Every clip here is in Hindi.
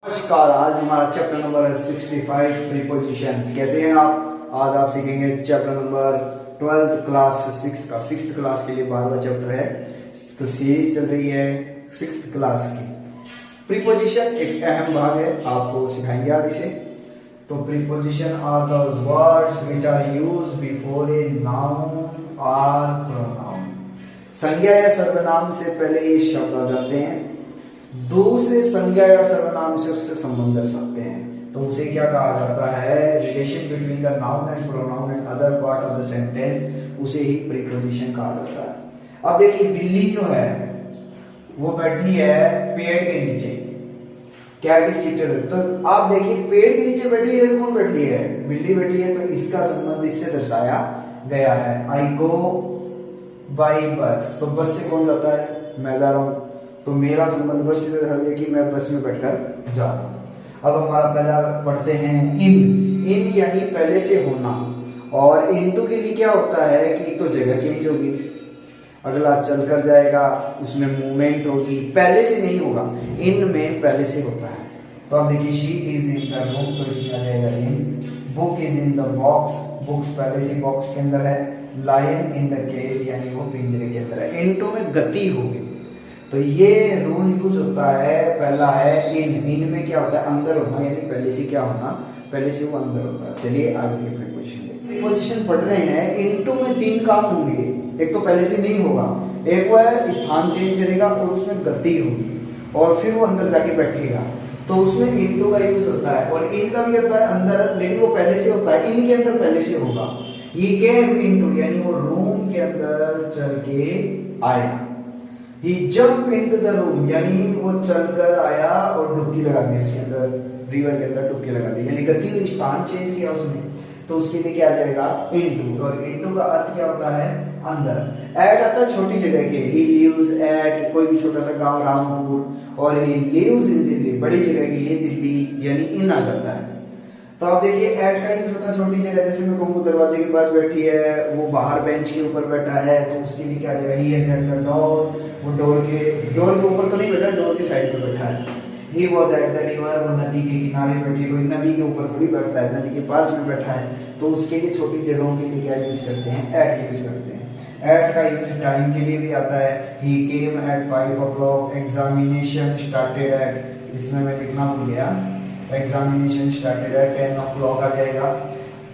नमस्कार। आज हमारा चैप्टर नंबर 65 प्रीपोजिशन। कैसे हैं आप? आज आप सीखेंगे chapter number 12th class 6th class के लिए 12वां चैप्टर है। सीरीज चल रही है 6th क्लास की। प्रीपोजिशन एक अहम भाग है, आपको सिखाएंगे आज इसे। तो preposition are those words which are used before a noun और प्रोनाउन। संज्ञा या सर्वनाम से पहले ये शब्द आ जाते हैं, दूसरे संज्ञा या सर्वनाम से उससे संबंध रख सकते हैं, तो उसे क्या कहा जाता है? Relation between the noun and pronoun and other part of the sentence, उसे ही प्रीपोजिशन कहा जाता है। अब देखिए, बिल्ली जो है वो बैठी है पेड़ के नीचे, कैट इज सीटेड। तो आप देखिए, पेड़ के नीचे बैठी है, कौन बैठी है? बिल्ली बैठी है। तो इसका संबंध इससे दर्शाया गया है। आई गो बाई बस, तो बस से कौन जाता है? मैं जा रहा हूं, तो मेरा संबंध बस से दर्शा दिया कि मैं बस में बैठकर जा रहा हूं। अब हमारा पहला पढ़ते हैं इन यानी पहले से होना, और इनटू के लिए क्या होता है कि तो जगह चेंज होगी, अगला चलकर जाएगा, उसमें मूवमेंट होगी, पहले से नहीं होगा। इन में पहले से होता है। तो अब देखिए, she is in the book, तो इसमें आ जाएगा in. Book is in the box, books पहले से बॉक्स के अंदर है। लायन इन द केज, यानी वो पिंजरे के अंदर है। इनटू में गति होगी, तो ये रूल यूज होता है। पहला है इन में क्या होता है? अंदर होना, यानी पहले से क्या होना? पहले से वो अंदर होता है। चलिए आगे की प्रीपोजिशन पढ़ रहे हैं। इनटू में 3 काम होंगे। एक तो पहले से नहीं होगा, एक वो है स्थान चेंज करेगा और उसमें गति होगी, और फिर वो अंदर जाके बैठेगा, तो उसमें इनटू का यूज होता है। और इन का भी होता है अंदर, लेकिन वो पहले से होता है, इनके अंदर पहले से होगा। ही केम इनटू, यानी वो रूम के अंदर चल के आया। He jumped into the room, यानी वो चलकर आया और डुबकी लगा दी उसके अंदर, रिवर के अंदर डुबकी लगा दी, यानी गति और स्थान चेंज किया उसने। तो उसके लिए क्या आ जाएगा? इनटू। और इनटू का अर्थ क्या होता है? अंदर। एट आता है छोटी जगह के। He lives at, कोई भी छोटा सा गांव रामपुर, और he lives in दिल्ली, बड़ी जगह के लिए दिल्ली, यानी इन आ जाता है। तो आप देखिए, एट का यूज होता है छोटी जगह। जैसे मैं कहूँ दरवाजे के पास बैठी है, वो बाहर बेंच के ऊपर बैठा है, तो उसके लिए क्या आ जाएगा? He is at the door, वो डोर के ऊपर तो नहीं बैठा, डोर के साइड पे बैठा है। He was at the river, वो नदी के किनारे बैठे। कोई नदी के ऊपर थोड़ी बैठता है, नदी के पास में बैठा है, तो उसके लिए छोटी जगहों के लिए क्या यूज करते हैं? एट यूज करते हैं। एट का यूज टाइम के लिए भी आता है। He came at 5 o'clock, examination started at, इसमें मैं लिखना भूल गया, एग्जामिनेशन स्टार्टेड एट 10 o'clock आ जाएगा।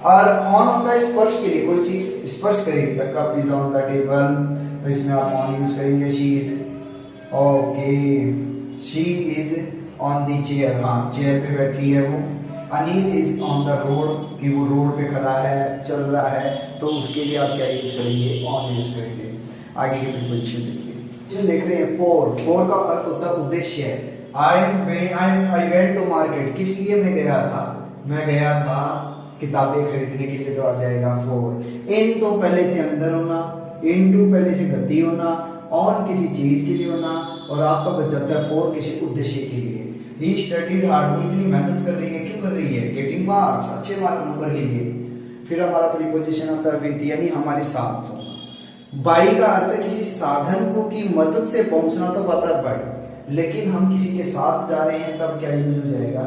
और ऑन होता है स्पर्श के लिए, कोई चीज स्पर्श करेगी। The cup is on the table, तो इसमें आप ऑन यूज करेंगे। She is, okay, she is on the chair, हाँ चेयर पे बैठी है वो। Anil is on the road, कि वो रोड पे खड़ा है, चल रहा है, तो उसके लिए आप क्या यूज करेंगे? ऑन यूज करेंगे। आगे की प्रीपोजिशन देखिए, देख रहे हैं फोर का अर्थ होता है उद्देश्य। आई वेंट टू मार्केट, किस लिए मैं गया था? मैं गया था किताबें खरीदने के लिए, तो आ जाएगा फोर। इन तो पहले से अंदर होना, इनटू पहले से गति होना, ऑन किसी चीज के लिए होना, और आपका बच जाता है फोर किसी उद्देश्य के लिए। ही स्टडीड हार्ड, वो इतनी मेहनत कर रही है, क्यों कर रही है? गेटिंग मार्क्स, अच्छे मार्क नंबर के लिए। फिर हमारा प्रीपोजिशन आता है विद, यानी हमारे साथ। बाई का अर्थ है किसी साधन को की मदद से पहुंचना, तब आता है बाई, लेकिन हम किसी के साथ जा रहे हैं तब क्या यूज हो जाएगा?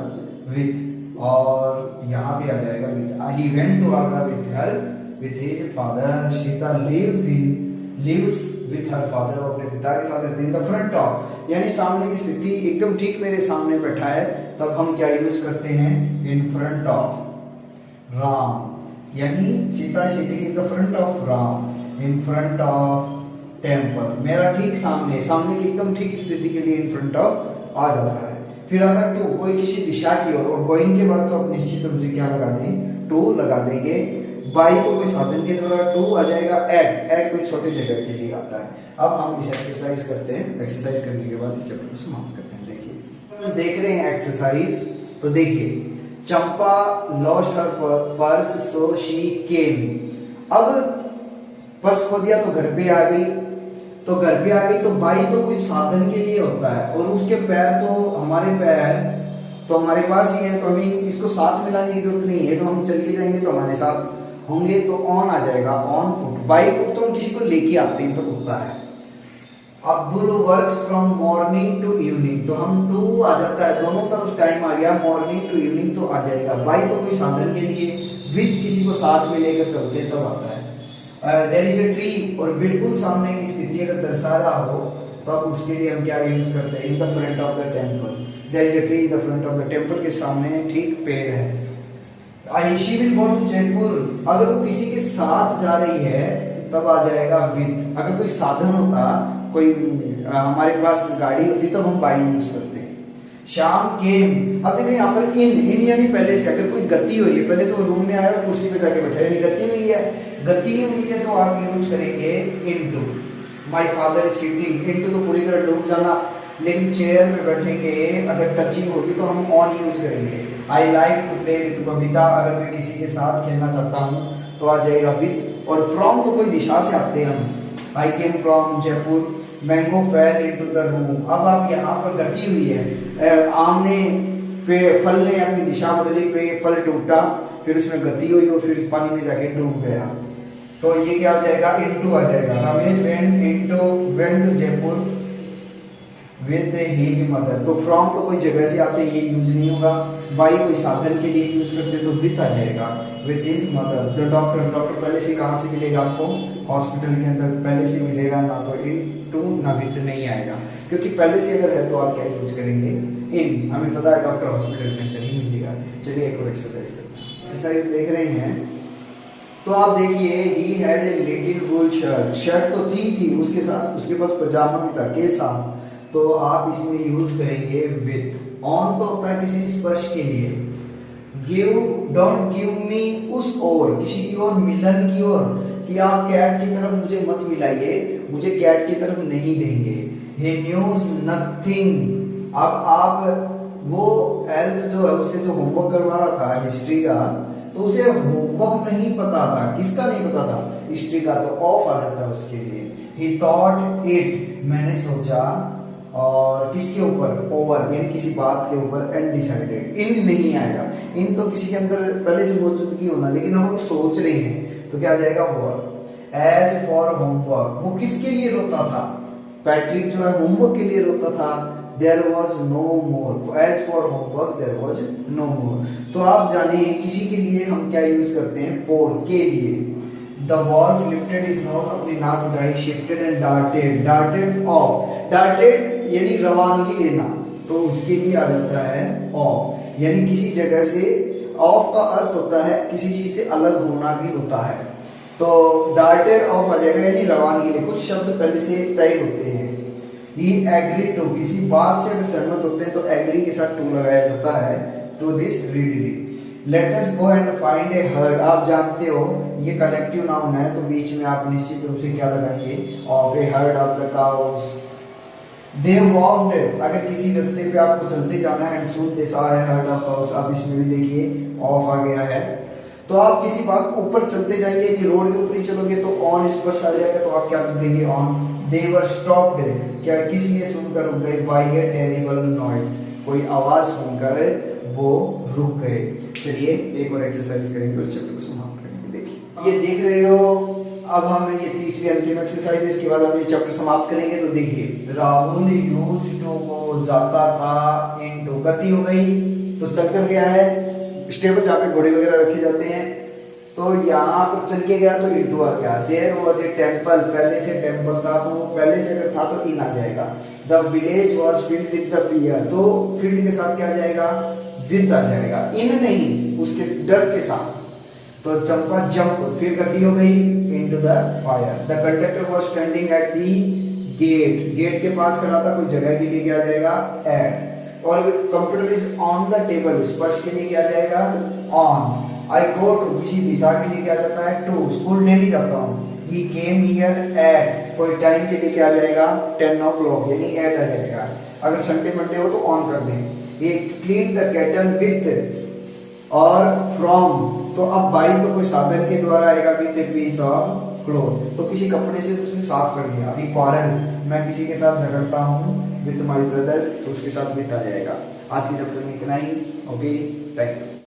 विथ। और यहाँ भी आ जाएगा with. He went to Agra with his father. Sita lives with her father, वो अपने पिता के साथ रहते हैं। द फ्रंट ऑफ, यानी सामने की स्थिति, एकदम ठीक मेरे सामने बैठा है, तब हम क्या यूज करते हैं? इन फ्रंट ऑफ राम, यानी Sita sitting in the front of Ram, in front of temple, मेरा ठीक सामने, सामने की एकदम ठीक स्थिति के लिए इन फ्रंट ऑफ आ जाता है। फिर आता है टू, कोई किसी दिशा की ओर, और गोइंग के बाद तो आप निश्चित रूप से क्या लगा दें? टू लगा देंगे। बाई तो कोई साधन के द्वारा, टू आ जाएगा एट कोई छोटी जगह के लिए आता है। अब हम इस एक्सरसाइज करते हैं, एक्सरसाइज करने के बाद इस चैप्टर को समाप्त करते हैं। देखिए, देख रहे हैं एक्सरसाइज, तो देखिए, Champa lost her purse so she came. अब पर्स खो दिया तो घर पे आ गई, तो घर पे आ गई, तो बाई तो कोई साधन के लिए होता है, और उसके पैर तो हमारे पैर तो हमारे पास ही है, तो हमें इसको साथ मिलाने की जरूरत नहीं है, तो हम चल के जाएंगे तो हमारे साथ होंगे, तो ऑन आ जाएगा। ऑन फुट, बाई फुट तो हम किसी को लेके आते हैं तो होता है। Abdul works from morning to evening, तो हम टू आ जाता है, दोनों तरफ टाइम आ गया, मॉर्निंग टू इवनिंग तो आ जाएगा। बाई तो कोई साधन के लिए, विद किसी को साथ में लेकर चलते हैं तब आता है। देयर इज ए ट्री, और बिल्कुल सामने की स्थिति अगर दर्शा रहा हो तो अब उसके लिए हम क्या यूज करते हैं, in the front of the temple. There is a tree in the front of the temple, के सामने ठीक पेड़ है। She will go to Jaipur, अगर वो किसी के साथ जा रही है तब आ जाएगा विद। अगर कोई साधन होता, कोई हमारे पास गाड़ी होती तब हम बाई यूज करते हैं। शाम केम, अब देखो यहाँ पर इन यानी पहले से, अगर कोई गति हो रही है, पहले तो रूम में आया और कुर्सी पे जाके बैठा, यानी गति हुई है, गति हुई है तो आप यूज करेंगे into. My father is sitting, into तो पूरी तरह डूब जाना, लेकिन चेयर में बैठेंगे अगर टचिंग होगी तो हम ऑन यूज करेंगे। I like to play with Babita, अगर मैं किसी के साथ खेलना चाहता हूँ तो आ जाएगा विद। और फ्रॉम तो कोई दिशा से आते हैं हम, I came from Jaipur, mango fell into the room, अब आप यहाँ पर गति हुई है, आम ने फल ने अपनी दिशा बदली, फल टूटा, फिर उसमें गति हुई और फिर पानी में जाके डूब गया, तो ये क्या हो जाएगा, इनटू आ जाएगा। Ramesh went to Jaipur with his mother, तो फ्रॉम तो कोई जगह से आते, ये यूज नहीं होगा। बाई कोई साधन के लिए यूज करते तो विद आ जाएगा, with his mother. The doctor, doctor पहले से कहाँ से मिलेगा आपको, हॉस्पिटल के अंदर पहले से मिलेगा, ना तो इनटू ना विद नहीं आएगा, क्योंकि पहले से अगर है तो आप क्या यूज करेंगे, इन। हमें पता है डॉक्टर हॉस्पिटल के अंदर ही मिलेगा। चलिए एक और एक्सरसाइज करते हैं। एक्सरसाइज देख रहे हैं तो आप देखिए, he had a little wool shirt, shirt तो थी उसके साथ उसके पास पजामा भी था के साथ, तो आप इसमें यूज करेंगे विद। ऑन तो होता है किसी स्पर्श के लिए, गिव, डोंट गिव मी, उस ओर, किसी की ओर, मिलन की ओर, कि आप कैट की तरफ मुझे मत मिलाइए, मुझे कैट की तरफ नहीं देंगे। he knows nothing, अब आप वो एल्फ जो है उससे जो होमवर्क करवा रहा था हिस्ट्री का, तो उसे होमवर्क नहीं पता था, किसका नहीं पता था, हिस्ट्री का, तो ऑफ आ जाता है उसके लिए। he thought it, मैंने सोचा, और किसके ऊपर, ओवर, यानी किसी बात के ऊपर, एंड डिसाइडेड, इन नहीं आएगा, इन तो किसी के अंदर पहले से मौजूदगी होना, लेकिन हम सोच रहे हैं तो क्या आ जाएगा, वर। एज फॉर होमवर्क, वो किसके लिए रोता था, पैट्रिक जो है होमवर्क के लिए रोता था। There was no more, as for homework there was no more, तो आप जानिए किसी के लिए हम क्या यूज करते हैं, फॉर, के लिए। The wolf lifted his nose, अपनी नाक उठाई, shifted and darted, darted off, darted यानी रवानगी लेना, तो उसके लिए आ जाता है ऑफ, यानी किसी जगह से। ऑफ का अर्थ होता है किसी चीज से अलग होना भी होता है, तो डार्टेड ऑफ आ जाएगा, यानी रवानगी ले, कुछ शब्द पहले से तय होते हैं। ही एग्री टू, किसी बात से अगर सहमत होते हैं तो एग्री के साथ टू लगाया जाता है, to this readily. Let us go and find a herd, आप जानते हो ये कलेक्टिव नाउन है, तो बीच में आप निश्चित रूप से क्या लगाएंगे, of A heard of the cows. They walked, अगर किसी रास्ते पे आपको चलते जाना है, and soon they saw a heard of cows, आप इसमें भी देखिए ऑफ आ गया है, तो आप किसी बात को ऊपर चलते जाइए, यदि रोड के ऊपर ही चलोगे तो ऑन स्पर्श आ जाएगा, तो आप क्या कर देंगे, ऑन। दे वर स्टॉप्ड, क्या किस लिए सुनकर रुक गए, बाय ए टेरिबल नॉइज, कोई आवाज सुनकर वो रुक गए। चलिए एक और एक्सरसाइज करेंगे, उस चैप्टर को समाप्त करेंगे। देखिए ये देख रहे हो, अब हम ये तीसरी अंतिम एक्सरसाइज है, इसके बाद हम ये चैप्टर समाप्त करेंगे। तो देखिए, राहुल यूज टू, वो जाता था, इनटू, गति हो गई तो चल कर गया है, स्टेबल जहाँ पे घोड़े वगैरह रखे जाते हैं, तो यहाँ पर चल के गया तो इनटू आ गया। देयर वाज ए टेंपल, पहले से टेंपल था, तो पहले से अगर था तो इन आ जाएगा। The village was filled with the fear, तो फील्ड के साथ क्या आ जाएगा, विद आ जाएगा, इन नहीं, उसके डर के साथ। तो चंपा जंप, फिर गति हो गई, into the fire. The conductor was standing at the gate, gate के पास खड़ा था, कोई जगह के लिए क्या आ जाएगा, एट। और computer is on the table, स्पर्श के लिए क्या आ जाएगा, ऑन। आई गो टू, किसी दिशा के लिए क्या जाता है, टू, स्कूल डेली जाता हूँ। ही केम हियर एट, कोई टाइम के लिए क्या आ जाएगा, 10 o'clock, यानी एट आ जाएगा। अगर संडे मंडे हो तो ऑन कर दें। ये क्लीन द केटल विथ और फ्रॉम, तो अब बाई तो कोई साधन के द्वारा आएगा, with a piece of cloth, तो किसी कपड़े से उसने साफ कर दिया। अभी क्वारल, मैं किसी के साथ झगड़ता हूँ, विथ माई ब्रदर, तो उसके साथ विथ आ जाएगा। आज के चैप्टर में इतना ही। Okay, thank you.